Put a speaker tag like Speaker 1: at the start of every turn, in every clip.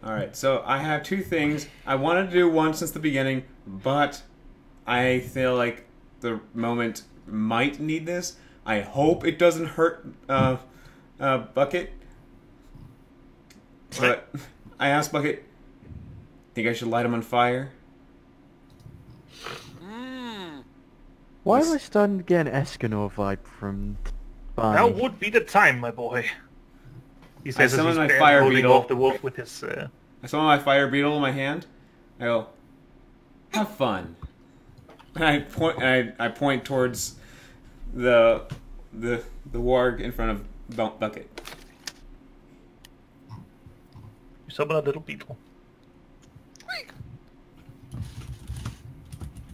Speaker 1: Alright, so I have two things. I wanted to do one since the beginning, but I feel like the moment might need this. I hope it doesn't hurt Bucket. But I asked Bucket, think I should light him on fire?
Speaker 2: Why am I starting to get an Escanor vibe from Barney?
Speaker 3: Now would be the time, my boy. He says as
Speaker 1: summon
Speaker 3: he's
Speaker 1: my
Speaker 3: barely
Speaker 1: fire
Speaker 3: holding
Speaker 1: beetle.
Speaker 3: off the wolf with his...
Speaker 1: I saw my fire beetle in my hand. I go, have fun. And I point towards the warg in front of Bucket.
Speaker 3: You summon a little beetle.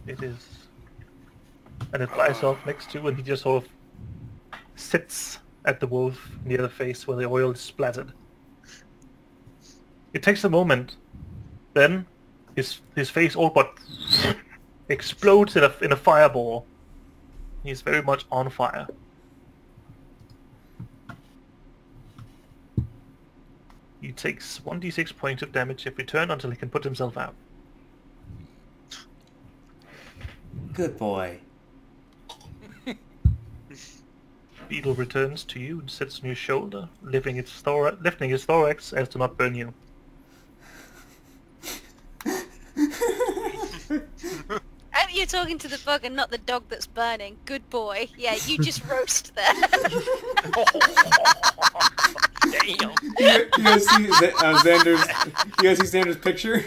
Speaker 3: It is... And it flies off next to, and he just sort of sits at the wolf near the face where the oil is splattered. It takes a moment, then his face all but explodes in a fireball. He's very much on fire. He takes 1d6 points of damage every turn until he can put himself out.
Speaker 1: Good boy.
Speaker 3: Beetle returns to you and sits on your shoulder, lifting his thorax as to not burn you.
Speaker 4: And you're talking to the bug and not the dog that's burning. Good boy. Yeah, you just roast there.
Speaker 5: Damn.
Speaker 1: You guys see Xander's? You guys see Xander's picture?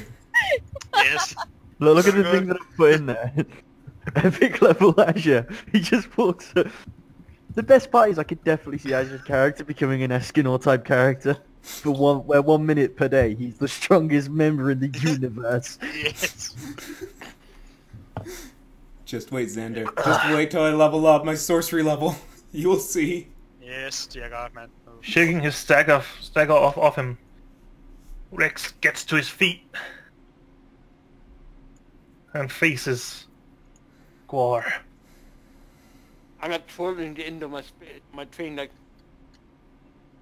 Speaker 5: Yes.
Speaker 2: Look at the thing that I put in there. Epic level Azure. He just walks up. The best part is I could definitely see Azure's character becoming an Escanor type character. Where 1 minute per day, he's the strongest member in the universe.
Speaker 5: Yes.
Speaker 1: Just wait, Xander. Just wait till I level up my sorcery level. You will see.
Speaker 5: Yes, dear God, man. Oh.
Speaker 3: Shaking his stagger off him, Rex gets to his feet and faces Gwar.
Speaker 6: I'm not twirling the end of my train like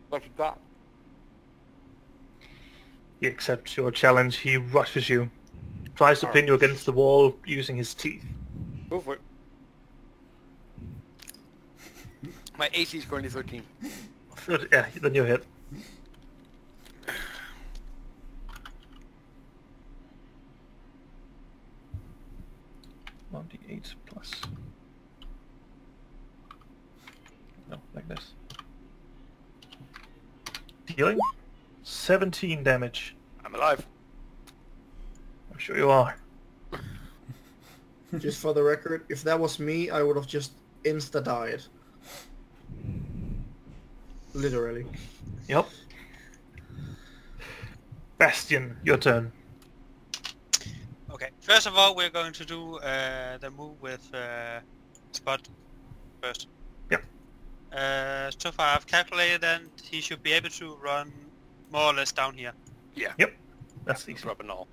Speaker 6: what you got.
Speaker 3: He accepts your challenge. He rushes you, tries to pin you against the wall using his teeth.
Speaker 6: Go for it. My AC is currently 13.
Speaker 3: Yeah, then you hit. One d8 plus. No, like this. Dealing 17 damage.
Speaker 6: I'm alive.
Speaker 3: I'm sure you are.
Speaker 7: Just for the record, if that was me, I would have just insta-died. Literally.
Speaker 3: Yep. Bastion, your turn.
Speaker 5: Okay. First of all, we're going to do the move with Spot first.
Speaker 3: Yep.
Speaker 5: So far I've calculated and he should be able to run more or less down here.
Speaker 6: Yeah.
Speaker 3: Yep. That's easy.
Speaker 6: Dropping all.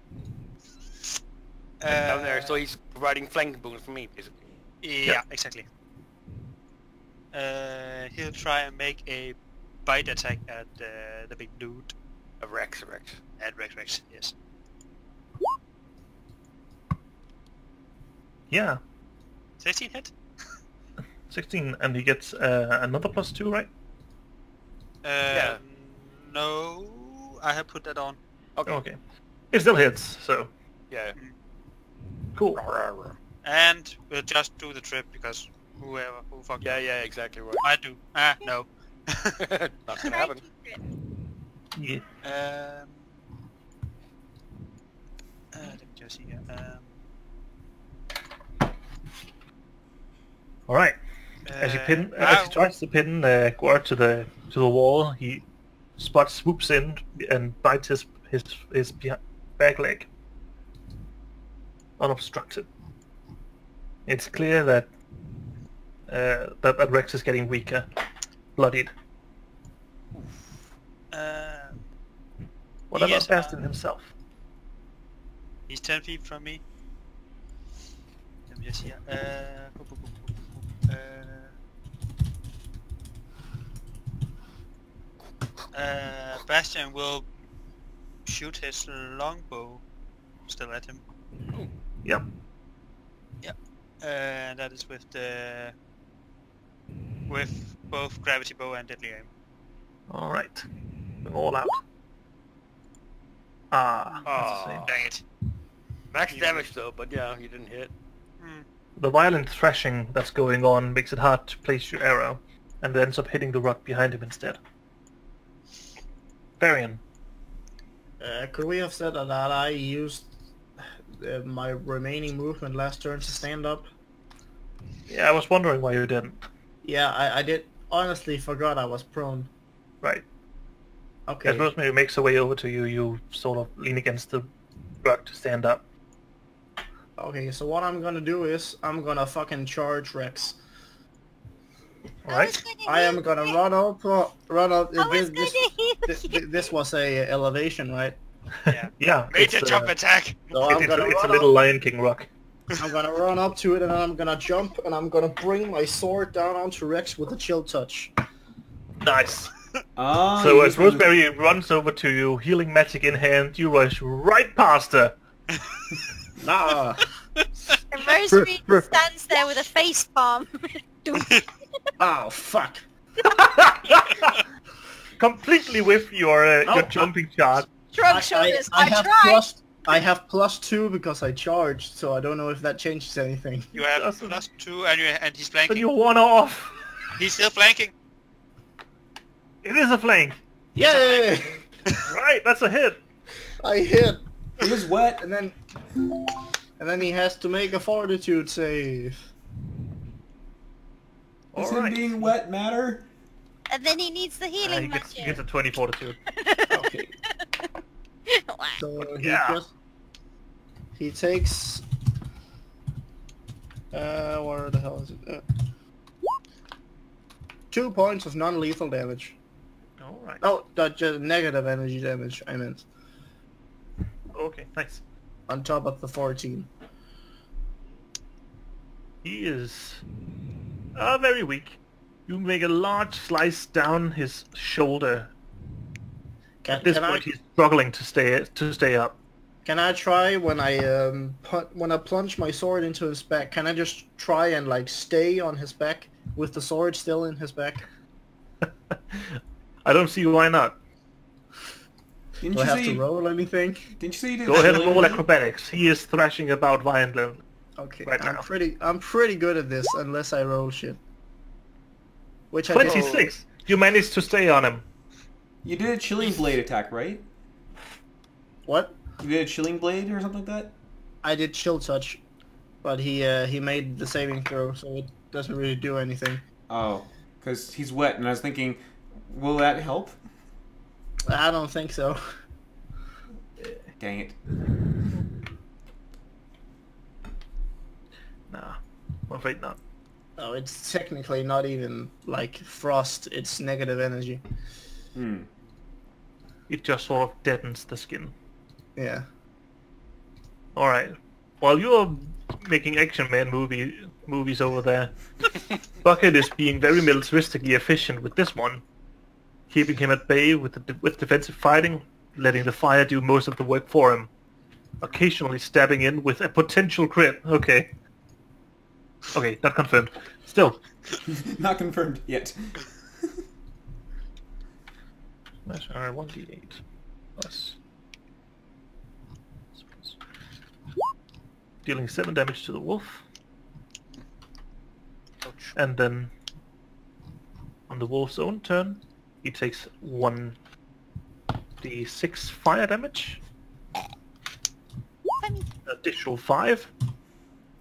Speaker 6: Down there, so he's providing flanking bonus for me, basically.
Speaker 5: Yeah, exactly. He'll try and make a bite attack at the big dude.
Speaker 6: A Rex.
Speaker 5: At Rex, yes.
Speaker 3: Yeah.
Speaker 5: 16 hit?
Speaker 3: 16, and he gets another +2, right?
Speaker 6: Yeah.
Speaker 5: No, I have put that on.
Speaker 6: Okay.
Speaker 3: Okay. It still hits, so
Speaker 6: Yeah.
Speaker 3: cool.
Speaker 5: And we'll just do the trip because who fuck
Speaker 6: Yeah, exactly right.
Speaker 5: I do. No.
Speaker 6: Not gonna happen.
Speaker 3: Yeah.
Speaker 5: Let me just see here.
Speaker 3: All right. As he tries to pin Gwar to the wall, Spot swoops in and bites his back leg. Unobstructed. It's clear that that Rex is getting weaker, bloodied. What about Bastion himself?
Speaker 5: He's 10 feet from me. Let me just see. Bastion will shoot his longbow still at him.
Speaker 3: Yep.
Speaker 5: That is with both gravity bow and deadly aim.
Speaker 3: All right. Going all out. That's the same.
Speaker 5: Dang it.
Speaker 6: Max damage though, but yeah, you didn't hit.
Speaker 3: The violent thrashing that's going on makes it hard to place your arrow, and it ends up hitting the rock behind him instead. Varian.
Speaker 7: Could we have said that I used my remaining movement last turn to stand up?
Speaker 3: Yeah, I was wondering why you didn't.
Speaker 7: Yeah, I did. Honestly, forgot I was prone.
Speaker 3: Right.
Speaker 7: Okay.
Speaker 3: As Rosemary makes her way over to you, you sort of lean against the rock to stand up.
Speaker 7: Okay, so what I'm gonna do is I'm gonna fucking charge Rex.
Speaker 3: Alright?
Speaker 7: I am gonna run up.
Speaker 4: This
Speaker 7: This was a elevation, right?
Speaker 5: Yeah.
Speaker 3: Yeah.
Speaker 5: Major
Speaker 3: it's,
Speaker 5: jump attack!
Speaker 7: So I'm
Speaker 3: it's
Speaker 7: gonna
Speaker 3: a
Speaker 7: run
Speaker 3: little
Speaker 7: up.
Speaker 3: Lion King rock.
Speaker 7: I'm gonna run up to it and then I'm gonna jump and I'm gonna bring my sword down onto Rex with a chill touch.
Speaker 3: Nice.
Speaker 1: Oh,
Speaker 3: So
Speaker 1: you
Speaker 3: as Rosemary runs over to you, healing magic in hand, you rush right past her.
Speaker 7: Nah.
Speaker 4: And Rosemary stands there with a face palm.
Speaker 7: Oh fuck.
Speaker 3: Completely with your
Speaker 7: Oh,
Speaker 3: jumping charge.
Speaker 4: Shrug shoulders. I
Speaker 7: have
Speaker 4: tried.
Speaker 7: I have +2 because I charged, so I don't know if that changes anything.
Speaker 5: You have
Speaker 3: Awesome.
Speaker 5: +2 and he's
Speaker 3: But
Speaker 5: flanking.
Speaker 3: you one off.
Speaker 5: He's still flanking.
Speaker 3: It is a flank.
Speaker 7: Yay!
Speaker 3: Right, that's a hit.
Speaker 7: I hit,
Speaker 1: He was wet.
Speaker 7: and then he has to make a fortitude save.
Speaker 1: Does him
Speaker 3: Alright.
Speaker 1: being wet matter?
Speaker 4: And then he needs the
Speaker 3: He
Speaker 4: healing
Speaker 3: gets
Speaker 4: magic.
Speaker 3: a 20 fortitude.
Speaker 7: Okay.
Speaker 4: Wow.
Speaker 7: So
Speaker 3: Yeah.
Speaker 7: he takes. Where the hell is it? 2 points of non-lethal damage.
Speaker 3: Alright.
Speaker 7: Oh, that's just negative energy damage. I meant
Speaker 3: Okay, nice.
Speaker 7: on top of the 14.
Speaker 3: He is very weak. You make a large slice down his shoulder. At this point, he's struggling to stay up.
Speaker 7: Can I try when I plunge my sword into his back? Can I just try and like stay on his back with the sword still in his back?
Speaker 3: I don't see why not.
Speaker 1: Didn't
Speaker 7: Do I
Speaker 1: you
Speaker 7: have
Speaker 1: say?
Speaker 7: to roll anything?
Speaker 1: Didn't you say you did?
Speaker 3: Go ahead and roll
Speaker 1: chilling?
Speaker 3: acrobatics. He is thrashing about violently.
Speaker 7: Okay,
Speaker 3: Right
Speaker 7: I'm
Speaker 3: now.
Speaker 7: pretty good at this unless I roll shit. Which I did.
Speaker 3: 26. You managed to stay on him.
Speaker 1: You did a chilling blade attack, right?
Speaker 7: What?
Speaker 1: You did a chilling blade or something like that?
Speaker 7: I did chill touch, but he made the saving throw, so it doesn't really do anything.
Speaker 1: Oh, because he's wet, and I was thinking, will that help?
Speaker 7: I don't think so.
Speaker 1: Dang it.
Speaker 3: Nah, I'm afraid not.
Speaker 7: No, it's technically not even like frost. It's negative energy.
Speaker 1: Hmm.
Speaker 3: It just sort of deadens the skin.
Speaker 7: Yeah.
Speaker 3: Alright. While you're making Action Man movies over there, Bucket is being very militaristically efficient with this one, keeping him at bay with defensive fighting, letting the fire do most of the work for him. Occasionally stabbing in with a potential crit. Okay. Okay, not confirmed. Still.
Speaker 1: Not confirmed yet.
Speaker 3: That's our 1d8 plus. Dealing 7 damage to the wolf.
Speaker 5: Ouch.
Speaker 3: And then on the wolf's own turn, he takes 1d6 fire damage.
Speaker 4: Funny.
Speaker 3: Additional 5.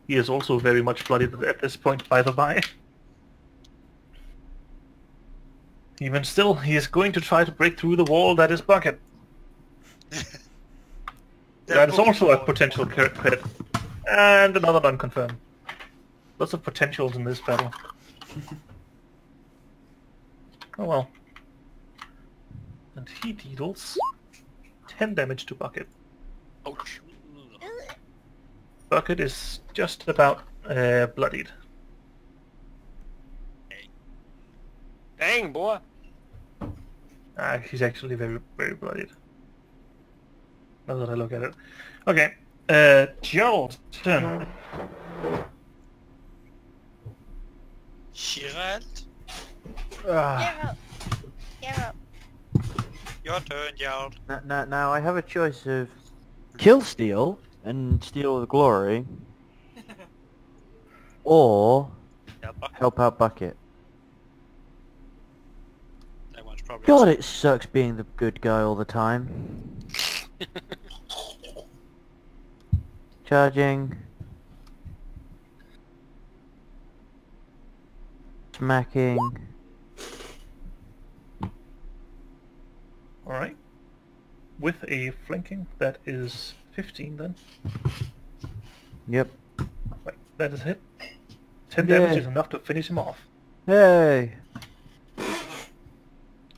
Speaker 3: He is also very much bloodied at this point, by the by. Even still, he is going to try to break through the wall that is Bucket. That is also a potential crit. And another unconfirmed. Lots of potentials in this battle. Oh well. And he deals 10 damage to Bucket.
Speaker 6: Ouch.
Speaker 3: Bucket is just about bloodied.
Speaker 6: Dang, boy.
Speaker 3: He's actually very, very bloodied. now that I look at it. Okay, Gerald, turn.
Speaker 5: Gerald,
Speaker 2: Ah.
Speaker 4: Get up.
Speaker 5: your turn, Gerald.
Speaker 2: Now I have a choice of kill Steel and steal the glory, or
Speaker 5: Yeah, but
Speaker 2: help out Bucket.
Speaker 5: that one's probably.
Speaker 2: God, it sucks being the good guy all the time. Charging. Smacking.
Speaker 3: Alright. With a flanking, that is 15 then.
Speaker 2: Yep.
Speaker 3: Right, that is a hit. 10
Speaker 2: Yay.
Speaker 3: damage is enough to finish him off.
Speaker 2: Hey!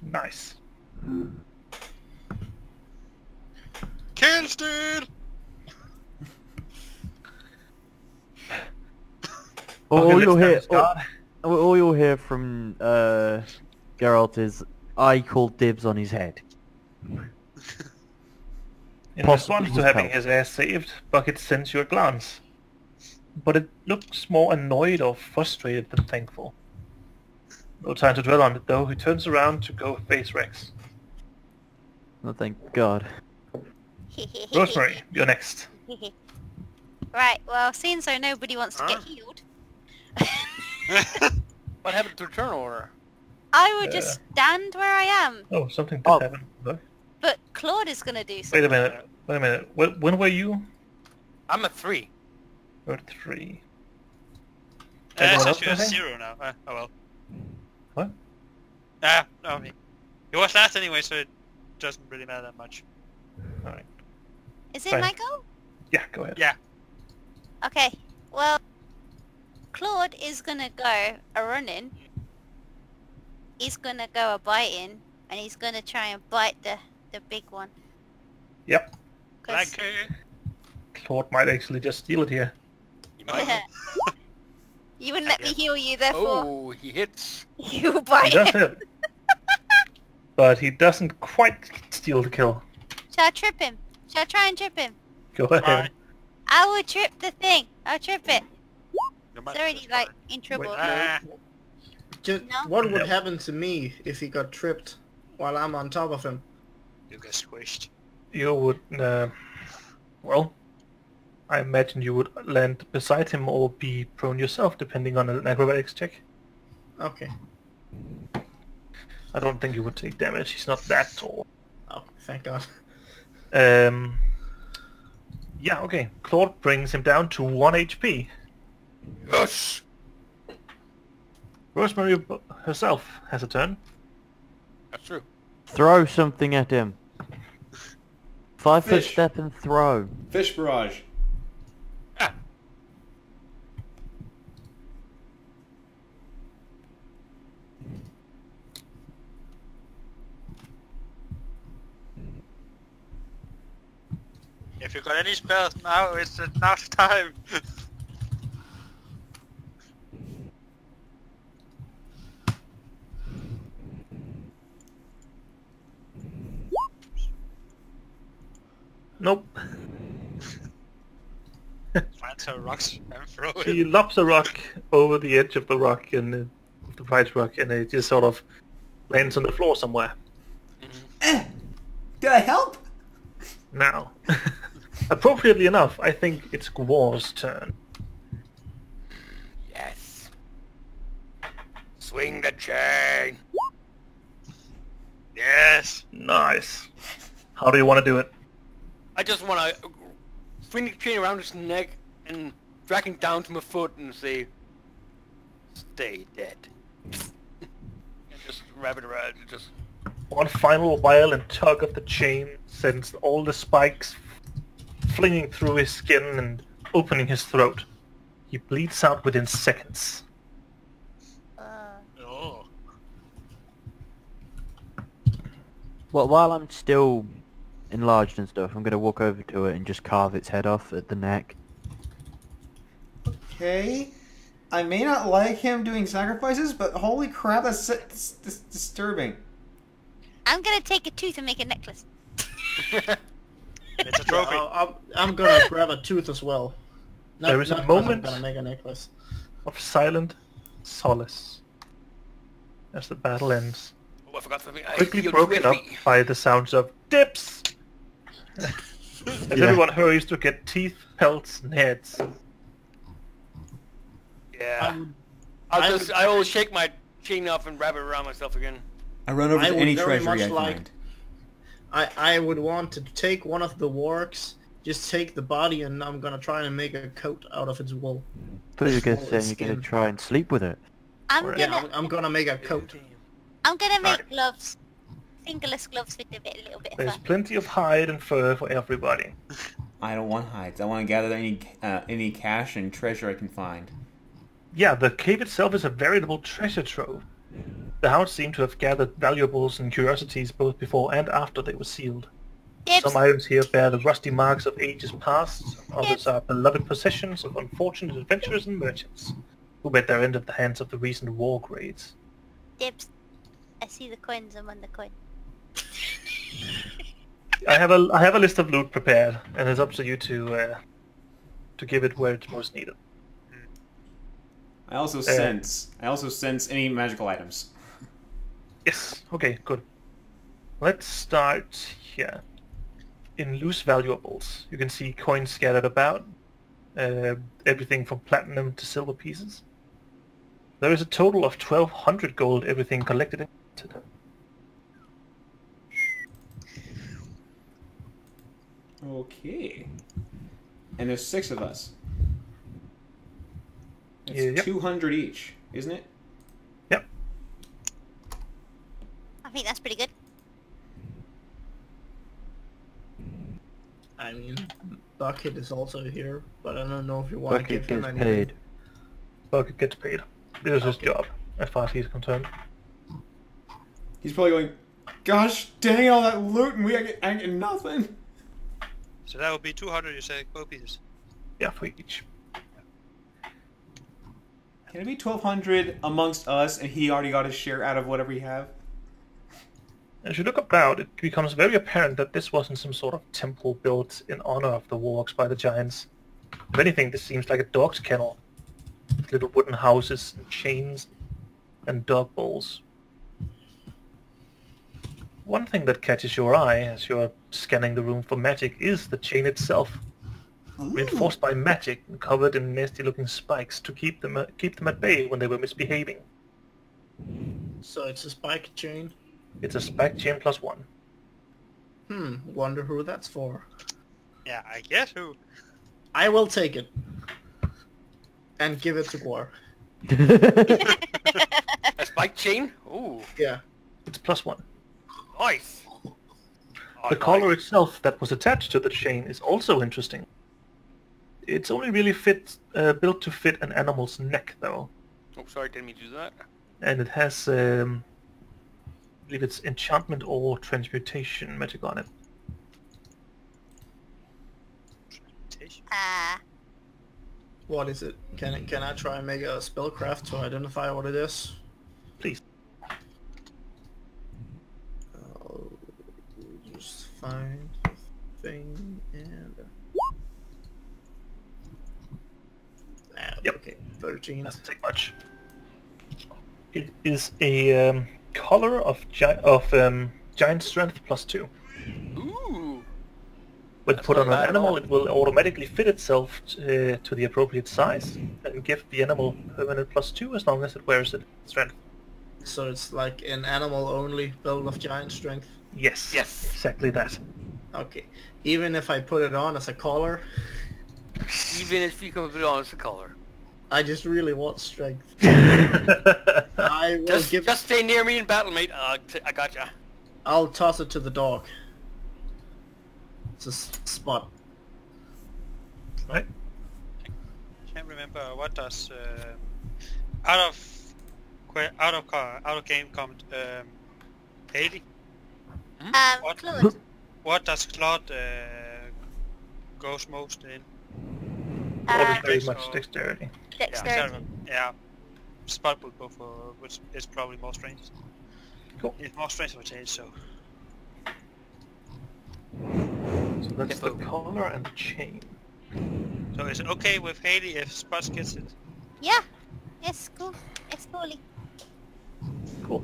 Speaker 3: Nice.
Speaker 5: Kill Steel!
Speaker 2: All
Speaker 3: Okay,
Speaker 2: you'll
Speaker 3: let's
Speaker 2: hear,
Speaker 3: have this guard.
Speaker 2: all you'll hear from Geralt is, "I called dibs on his head."
Speaker 3: In
Speaker 2: Possibly
Speaker 3: response to
Speaker 2: with
Speaker 3: having
Speaker 2: help.
Speaker 3: his ass saved, Bucket sends you a glance. But it looks more annoyed or frustrated than thankful. No time to dwell on it though, he turns around to go face Rex.
Speaker 2: Oh, thank God.
Speaker 3: Rosemary, you're next.
Speaker 4: Right, well, seeing so nobody wants to get
Speaker 6: Huh?
Speaker 4: healed,
Speaker 6: What happened to turn order?
Speaker 4: I would just stand where I am.
Speaker 3: Oh, something did
Speaker 2: Oh.
Speaker 3: happen. Look.
Speaker 4: But Claude is gonna do something.
Speaker 3: Wait a minute. When were you?
Speaker 6: I'm a 3.
Speaker 3: You're at 3.
Speaker 5: It
Speaker 3: Anyone
Speaker 5: says
Speaker 3: else
Speaker 5: you're
Speaker 3: anything?
Speaker 5: 0 now. Oh well.
Speaker 3: What?
Speaker 5: No, I mean, it was last anyway, so it doesn't really matter that much.
Speaker 3: Alright.
Speaker 4: Is it
Speaker 3: Fine.
Speaker 4: my go?
Speaker 3: Yeah, go ahead.
Speaker 5: Yeah.
Speaker 4: Okay, well, Claude is gonna go a running. He's gonna go a biting, and he's gonna try and bite the big one.
Speaker 3: Yep.
Speaker 4: 'Cause-
Speaker 5: Like,
Speaker 3: Claude might actually just steal it here.
Speaker 5: you might.
Speaker 4: you wouldn't let me heal you, therefore
Speaker 6: Oh, he hits.
Speaker 4: you
Speaker 3: He
Speaker 4: bite
Speaker 3: does
Speaker 4: him.
Speaker 3: hit. But he doesn't quite steal the kill.
Speaker 4: Shall I trip him? Shall I try and trip him?
Speaker 3: Go ahead.
Speaker 5: Try.
Speaker 4: I will trip the thing. I'll trip it.
Speaker 5: You might
Speaker 4: It's already
Speaker 5: just
Speaker 4: like
Speaker 5: try.
Speaker 4: in trouble.
Speaker 5: Ah,
Speaker 7: Just,
Speaker 4: No?
Speaker 7: what would
Speaker 3: No.
Speaker 7: happen to me if he got tripped while I'm on top of him?
Speaker 5: you get squished.
Speaker 3: You would, well, I imagine you would land beside him or be prone yourself, depending on an acrobatics check.
Speaker 7: Okay.
Speaker 3: I don't think you would take damage. He's not that tall.
Speaker 7: Oh, thank God.
Speaker 3: Yeah, okay. Claude brings him down to 1 HP.
Speaker 6: Yes!
Speaker 3: Rosemary herself has a turn.
Speaker 6: That's true.
Speaker 2: Throw something at him. 5 foot
Speaker 1: Fish.
Speaker 2: step and throw.
Speaker 1: Fish barrage.
Speaker 6: Ah.
Speaker 5: If you got any spells now, it's now's the time.
Speaker 3: Nope.
Speaker 5: Find some rocks and throw
Speaker 3: He
Speaker 5: it.
Speaker 3: lobs a rock over the edge of the rock and the prize rock, and it just sort of lands on the floor somewhere.
Speaker 1: Did I help?
Speaker 3: Now, appropriately enough, I think it's Gwar's turn.
Speaker 6: Yes. Swing the chain.
Speaker 5: Yes.
Speaker 3: Nice. How do you want to do it?
Speaker 6: I just want to swing the chain around his neck and drag him down to my foot and say, "Stay dead." And just wrap it around. Just
Speaker 3: One final violent tug of the chain sends all the spikes flinging through his skin and opening his throat. He bleeds out within seconds.
Speaker 5: Oh.
Speaker 2: Well, while I'm still enlarged and stuff, I'm gonna walk over to it and just carve its head off at the neck.
Speaker 1: Okay. I may not like him doing sacrifices, but holy crap, that's disturbing.
Speaker 4: I'm gonna take a tooth and make a necklace.
Speaker 5: It's a trophy.
Speaker 7: I'm gonna grab a tooth as well.
Speaker 3: There is a
Speaker 7: not 'cause
Speaker 3: moment-
Speaker 7: I'm gonna make a necklace.
Speaker 3: Of silent solace as the battle ends.
Speaker 6: Oh, I forgot something. I
Speaker 3: Quickly
Speaker 6: healed
Speaker 3: broken up
Speaker 6: swiftly.
Speaker 3: by the sounds of dips! As everyone hurries to get teeth, pelts, and heads.
Speaker 6: Yeah.
Speaker 7: I
Speaker 6: I will shake my chain off and wrap it around myself again.
Speaker 1: I run over
Speaker 7: I
Speaker 1: to
Speaker 7: would
Speaker 1: any
Speaker 7: very
Speaker 1: treasury I
Speaker 7: much like-
Speaker 1: find.
Speaker 7: I would want to take one of the wargs, just take the body, and I'm gonna try and make a coat out of its wool.
Speaker 2: thought you were going to
Speaker 7: Small
Speaker 2: say you're going
Speaker 7: skin.
Speaker 2: to try and sleep with it.
Speaker 4: I'm
Speaker 3: Alright.
Speaker 4: gonna
Speaker 7: Yeah, I'm gonna make a coat.
Speaker 4: make
Speaker 3: Alright.
Speaker 4: gloves. Fingerless gloves with a little bit of
Speaker 3: There's
Speaker 4: fur.
Speaker 3: plenty of hide and fur for everybody.
Speaker 1: I don't want hides. I want to gather any cash and treasure I can find.
Speaker 3: Yeah, the cave itself is a veritable treasure trove. The hounds seem to have gathered valuables and curiosities both before and after they were sealed.
Speaker 4: Dibs.
Speaker 3: Some items here bear the rusty marks of ages past, others are beloved possessions of unfortunate adventurers and merchants, who met their end at the hands of the recent war raids.
Speaker 4: Dibs. I see the coins. I'm on the coin.
Speaker 3: I have a list of loot prepared, and it's up to you to give it where it's most needed.
Speaker 1: I also sense any magical items.
Speaker 3: Yes. Okay. Good. Let's start here. In loose valuables, you can see coins scattered about, everything from platinum to silver pieces. There is a total of 1,200 gold, everything collected and counted.
Speaker 1: Okay. And there's 6 of us. It's
Speaker 3: Yep.
Speaker 1: 200 each, isn't it?
Speaker 3: Yep.
Speaker 4: I think that's pretty good.
Speaker 7: I mean, Bucket is also here, but I don't know if you want to
Speaker 2: Bucket
Speaker 7: give him
Speaker 2: gets
Speaker 7: anything.
Speaker 2: paid.
Speaker 3: Bucket gets paid. It is his
Speaker 7: Okay.
Speaker 3: job, as far as he's concerned.
Speaker 1: He's probably going, gosh dang all that loot and I get nothing.
Speaker 5: So that would be 200, you say, gold pieces.
Speaker 3: Yeah, for each.
Speaker 1: Can it be 1,200 amongst us and he already got his share out of whatever he have?
Speaker 3: As you look about, it becomes very apparent that this wasn't some sort of temple built in honor of the wargs by the giants. If anything, this seems like a dog's kennel. With little wooden houses and chains and dog bowls. One thing that catches your eye as you're scanning the room for magic is the chain itself. Reinforced by magic and covered in nasty-looking spikes to keep them at bay when they were misbehaving.
Speaker 7: So it's a spike chain.
Speaker 3: It's a spike chain +1.
Speaker 7: Wonder who that's for.
Speaker 5: Yeah, I guess who.
Speaker 7: I will take it. And give it to Gwar.
Speaker 6: A spike chain? Ooh,
Speaker 7: Yeah.
Speaker 3: It's +1.
Speaker 6: nice.
Speaker 3: The collar itself that was attached to the chain is also interesting. It's only really built to fit an animal's neck, though.
Speaker 6: Oh, sorry, didn't mean to do that.
Speaker 3: And it has, I believe it's enchantment or transmutation magic on it.
Speaker 7: What is it? Can I try and make a spellcraft to identify what it is?
Speaker 3: Please.
Speaker 7: I'll just find the thing and...
Speaker 3: Yep.
Speaker 7: Okay, 13.
Speaker 3: Doesn't take much. It is a collar of giant strength +2.
Speaker 6: Ooh.
Speaker 3: When
Speaker 6: That's
Speaker 3: put
Speaker 6: not
Speaker 3: on an
Speaker 6: bad at
Speaker 3: animal,
Speaker 6: all.
Speaker 3: it will automatically fit itself to the appropriate size and give the animal permanent +2 as long as it wears it. Strength.
Speaker 7: So it's like an animal-only build of giant strength.
Speaker 3: Yes.
Speaker 6: Yes.
Speaker 3: Exactly that.
Speaker 7: Okay. Even if I put it on as a collar,
Speaker 6: Even if you can put it on as a color.
Speaker 7: I just really want strength. I will
Speaker 6: Just stay near me in battle, mate. I gotcha.
Speaker 7: I'll toss it to the dog. It's a spot.
Speaker 3: Right.
Speaker 5: I can't remember what does out of game comment Haley. What?
Speaker 4: Claude.
Speaker 5: What does Claude goes most in?
Speaker 3: That is very
Speaker 5: Dex
Speaker 3: much
Speaker 5: or-
Speaker 3: dexterity.
Speaker 4: Dexterity.
Speaker 5: Yeah. Spot would go for which is probably more strength.
Speaker 3: Cool.
Speaker 5: It's more strength for change, so
Speaker 3: So that's the collar and the chain.
Speaker 5: So is it okay with Haley if Spots gets it?
Speaker 4: Yeah, it's cool. It's coolly.
Speaker 3: Cool.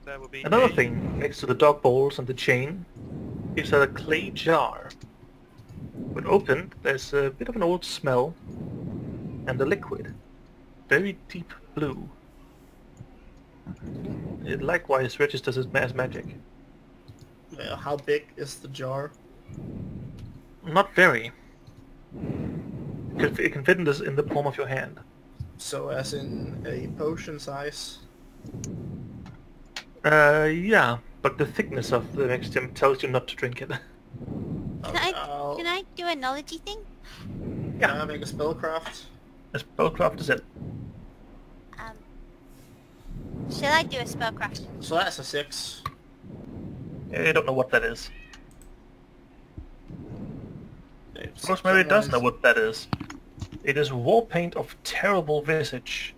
Speaker 5: That would be
Speaker 3: Another
Speaker 5: Haley.
Speaker 3: thing next to the dog balls and the chain is a clay jar. When opened, there's a bit of an old smell and a liquid. Very deep blue. It likewise registers as magic.
Speaker 7: How big is the jar?
Speaker 3: Not very. It can fit in the palm of your hand.
Speaker 7: So as in a potion size?
Speaker 3: Yeah, but the thickness of the mixture tells you not to drink it.
Speaker 4: Can I do a knowledge thing?
Speaker 7: Can I make a spellcraft?
Speaker 3: A spellcraft is it?
Speaker 4: Shall I do a spellcraft?
Speaker 7: So that's a 6.
Speaker 3: I don't know what that is.
Speaker 7: If
Speaker 3: Rosemary does know
Speaker 7: someone
Speaker 3: what that is. It is war paint of terrible visage.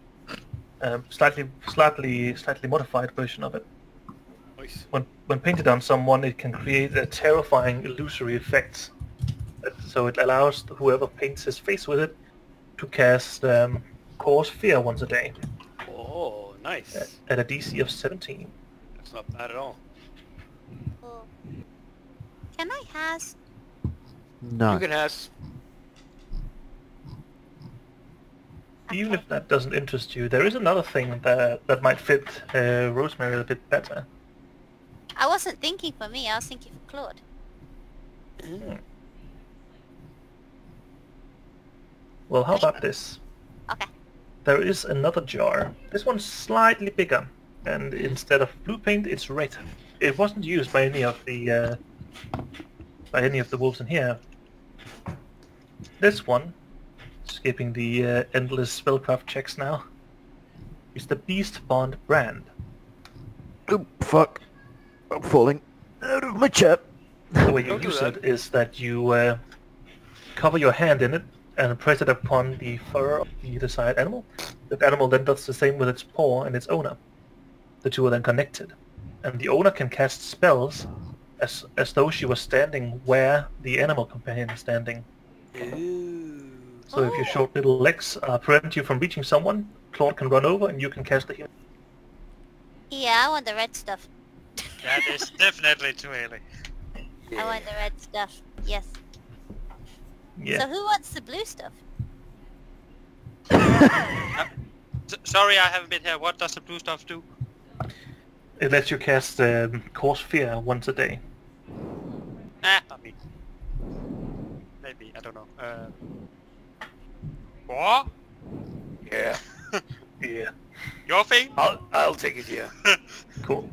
Speaker 3: Slightly modified version of it.
Speaker 6: Nice.
Speaker 3: When painted on someone, it can create a terrifying illusory effect. So it allows whoever paints his face with it to cast cause fear once a day
Speaker 6: Oh, nice.
Speaker 3: at a DC of 17.
Speaker 6: That's not bad at all.
Speaker 4: Or can I has?
Speaker 2: No.
Speaker 6: You can ask.
Speaker 3: Even if that doesn't interest you, there is another thing that might fit Rosemary a bit better.
Speaker 4: I wasn't thinking for me. I was thinking for Claude.
Speaker 3: Well, how about this?
Speaker 4: Okay.
Speaker 3: There is another jar. This one's slightly bigger, and instead of blue paint, it's red. It wasn't used by any of the wolves in here. This one, skipping the endless spellcraft checks now, is the Beast Bond brand.
Speaker 2: Oh, fuck. I'm falling out of my chair.
Speaker 3: The way you
Speaker 6: Don't do
Speaker 3: use
Speaker 6: that.
Speaker 3: it is that you cover your hand in it and press it upon the fur of the desired animal. The animal then does the same with its paw and its owner. The two are then connected, and the owner can cast spells as though she was standing where the animal companion is standing.
Speaker 6: Ooh.
Speaker 3: So if your short little legs prevent you from reaching someone, Claude can run over and you can cast the heal.
Speaker 4: Yeah, I want the red stuff.
Speaker 5: That is definitely too early.
Speaker 4: I want the red stuff. Yes.
Speaker 3: Yeah.
Speaker 4: So who wants the blue stuff?
Speaker 5: Sorry, I haven't been here. What does the blue stuff do?
Speaker 3: It lets you cast Cause Fear once a day.
Speaker 5: Not me. Maybe, I don't know. What?
Speaker 6: Yeah.
Speaker 3: Yeah.
Speaker 5: Your thing?
Speaker 6: I'll take it here.
Speaker 3: Cool.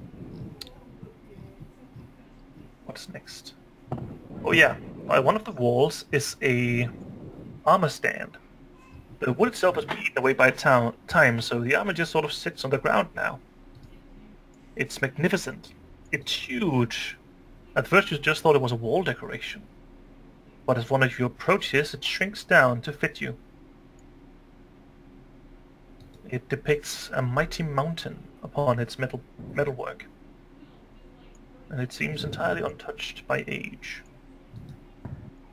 Speaker 3: What's next? Oh yeah, by one of the walls is a armor stand. The wood itself has been eaten away by time, so the armor just sort of sits on the ground now. It's magnificent. It's huge. At first you just thought it was a wall decoration. But as one of you approaches, it shrinks down to fit you. It depicts a mighty mountain upon its metalwork. And it seems entirely untouched by age.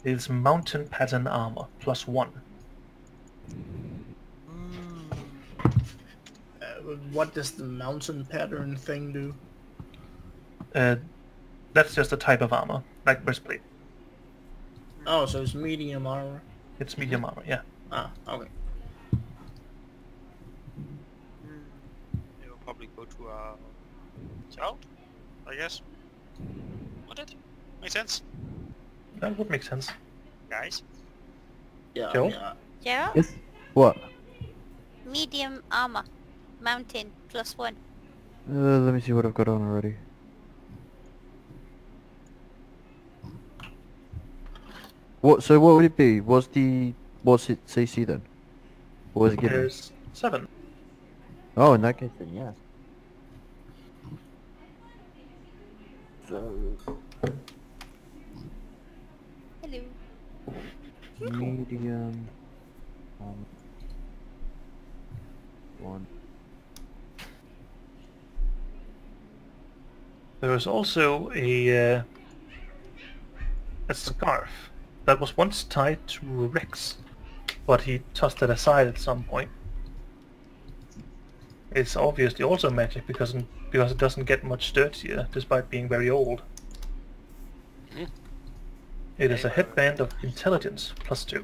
Speaker 3: It is mountain pattern armor, +1.
Speaker 7: What does the mountain pattern thing do?
Speaker 3: That's just a type of armor, like breastplate.
Speaker 7: Oh, so it's medium armor.
Speaker 3: It's medium armor, yeah.
Speaker 7: Ah, okay.
Speaker 5: It will probably go to a child, I guess. Would it? Make sense?
Speaker 3: That would make sense.
Speaker 5: Guys?
Speaker 7: Yeah.
Speaker 3: Joe?
Speaker 7: Yeah.
Speaker 4: Gerald?
Speaker 2: Yes? What?
Speaker 4: Medium armor. Mountain +1.
Speaker 2: Let me see what I've got on already. So what would it be? What's it CC then? What was it given?
Speaker 3: There's 7.
Speaker 2: Oh, in that case then, yes. So,
Speaker 4: Hello.
Speaker 2: medium... 1.
Speaker 3: There is also a a scarf that was once tied to Rex, but he tossed it aside at some point. It's obviously also magic because it doesn't get much dirtier despite being very old. It is a headband of intelligence +2.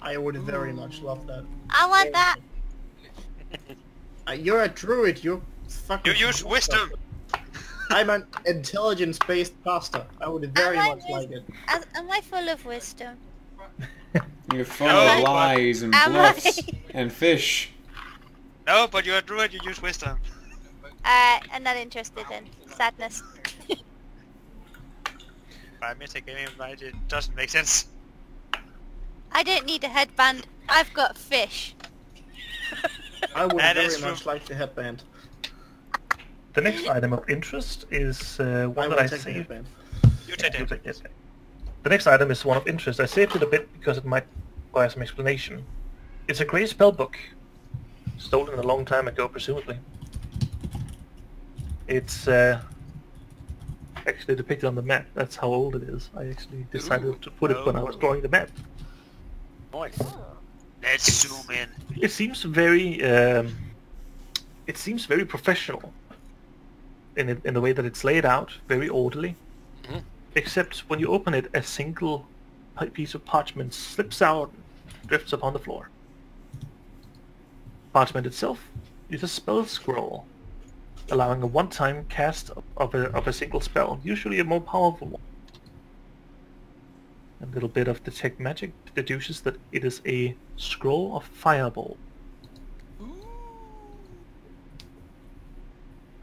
Speaker 7: I would very much love that.
Speaker 4: I want that.
Speaker 7: You're a druid. You're fucking.
Speaker 5: You use wisdom.
Speaker 7: I'm an intelligence-based caster. I would very much like it.
Speaker 4: Am I full of wisdom?
Speaker 1: You're full
Speaker 5: No.
Speaker 1: of lies and
Speaker 4: Am
Speaker 1: bluffs
Speaker 4: I?
Speaker 1: and fish.
Speaker 5: No, but you're a druid, you use wisdom.
Speaker 4: I'm not interested in sadness.
Speaker 5: By metagaming, right, it doesn't make sense.
Speaker 4: I don't need a headband. I've got fish.
Speaker 7: I would
Speaker 5: That
Speaker 7: very
Speaker 5: is true.
Speaker 7: much like the headband.
Speaker 3: The next item of interest is
Speaker 7: I
Speaker 3: one
Speaker 7: will
Speaker 3: that I
Speaker 7: take the
Speaker 3: saved.
Speaker 7: headband.
Speaker 5: You take
Speaker 3: You
Speaker 5: it.
Speaker 3: take it. The next item is one of interest. I saved it a bit because it might require some explanation. It's a grey spell book, stolen a long time ago, presumably. It's actually depicted on the map. That's how old it is. I actually decided to put it when I was drawing the map.
Speaker 6: Nice.
Speaker 5: Let's zoom in.
Speaker 3: It seems very professional in the way that it's laid out, very orderly.
Speaker 6: Mhm.
Speaker 3: Except when you open it, a single piece of parchment slips out and drifts upon the floor. Parchment itself is a spell scroll, allowing a one-time cast of a single spell, usually a more powerful one. A little bit of detect magic deduces that it is a scroll of fireball.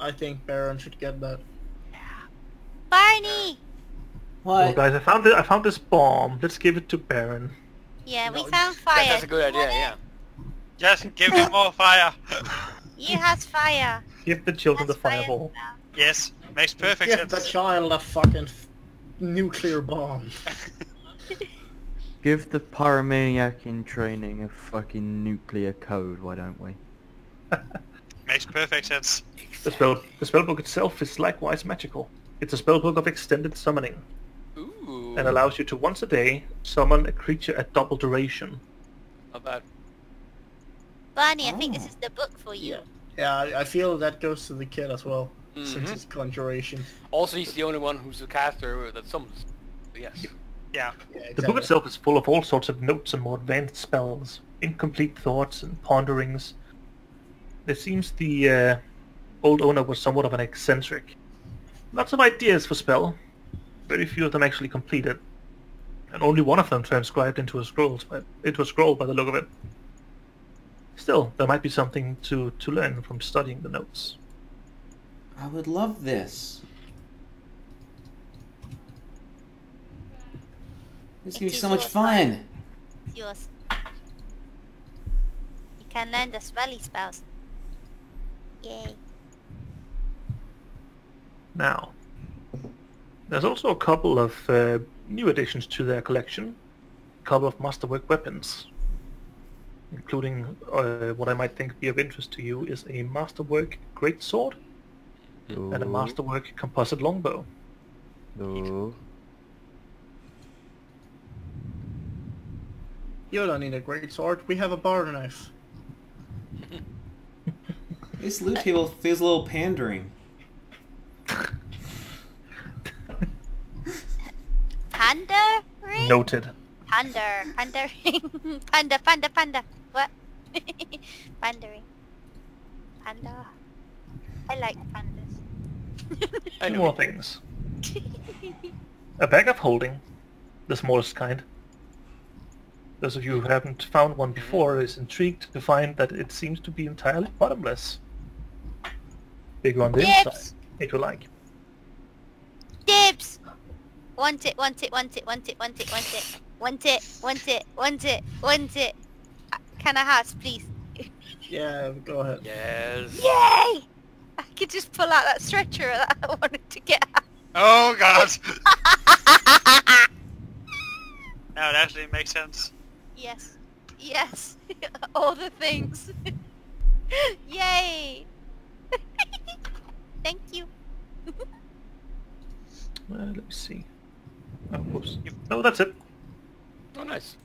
Speaker 7: I think Baron should get that.
Speaker 4: Barney!
Speaker 3: Well,
Speaker 1: What?
Speaker 3: guys, I found this bomb. Let's give it to Baron.
Speaker 4: Yeah, we
Speaker 7: No,
Speaker 4: found fire.
Speaker 6: That's a good idea, yeah.
Speaker 5: Just give me more fire.
Speaker 4: You has fire.
Speaker 3: Give the children the
Speaker 4: Has fire
Speaker 3: fireball.
Speaker 4: spell.
Speaker 5: Yes, makes perfect
Speaker 7: Give the
Speaker 5: sense.
Speaker 7: child a fucking nuclear bomb.
Speaker 2: Give the pyromaniac in training a fucking nuclear code, why don't we?
Speaker 5: Makes perfect sense.
Speaker 3: The spellbook itself is likewise magical. It's a spellbook of extended summoning
Speaker 6: Ooh.
Speaker 3: and allows you to once a day summon a creature at double duration.
Speaker 6: Not bad.
Speaker 4: Barney, I think this is the book for you.
Speaker 7: Yeah, I feel that goes to the kid as well, since
Speaker 6: Mhm.
Speaker 7: it's conjuration.
Speaker 6: Also, he's the only one who's a caster that summons. Yes.
Speaker 5: Yeah.
Speaker 7: Yeah,
Speaker 3: The book itself is full of all sorts of notes and more advanced spells, incomplete thoughts and ponderings. It seems the old owner was somewhat of an eccentric. Lots of ideas for spell, very few of them actually completed, and only one of them transcribed into a scroll by the look of it. Still, there might be something to learn from studying the notes.
Speaker 1: I would love this. This is gonna be
Speaker 4: It
Speaker 1: so
Speaker 4: is
Speaker 1: much
Speaker 4: yours,
Speaker 1: fun.
Speaker 4: It's yours. You can learn the spelly spells. Yay.
Speaker 3: Now, there's also a couple of new additions to their collection. A couple of masterwork weapons, including what I might think be of interest to you is a masterwork greatsword and a masterwork composite longbow.
Speaker 2: Ooh.
Speaker 7: You don't need a great sword. We have a bar knife.
Speaker 1: This loot table feels a little pandering.
Speaker 4: Pandering?
Speaker 3: Noted.
Speaker 4: Pandering. Panda. What? Pandering. Panda. I like pandas.
Speaker 3: Two more things. A bag of holding, the smallest kind. Those of you who haven't found one before is intrigued to find that it seems to be entirely bottomless. Bigger on the
Speaker 4: Dibs.
Speaker 3: inside, if you like.
Speaker 4: Dibs! Want it. Can I have, please?
Speaker 7: Yeah, go ahead.
Speaker 6: Yes.
Speaker 4: Yay! I could just pull out that stretcher that I wanted to get out.
Speaker 5: Oh god! Now it actually makes sense.
Speaker 4: Yes. All the things. Yay! Thank you.
Speaker 3: Let me see. Whoops. No, that's it.
Speaker 6: Oh, nice.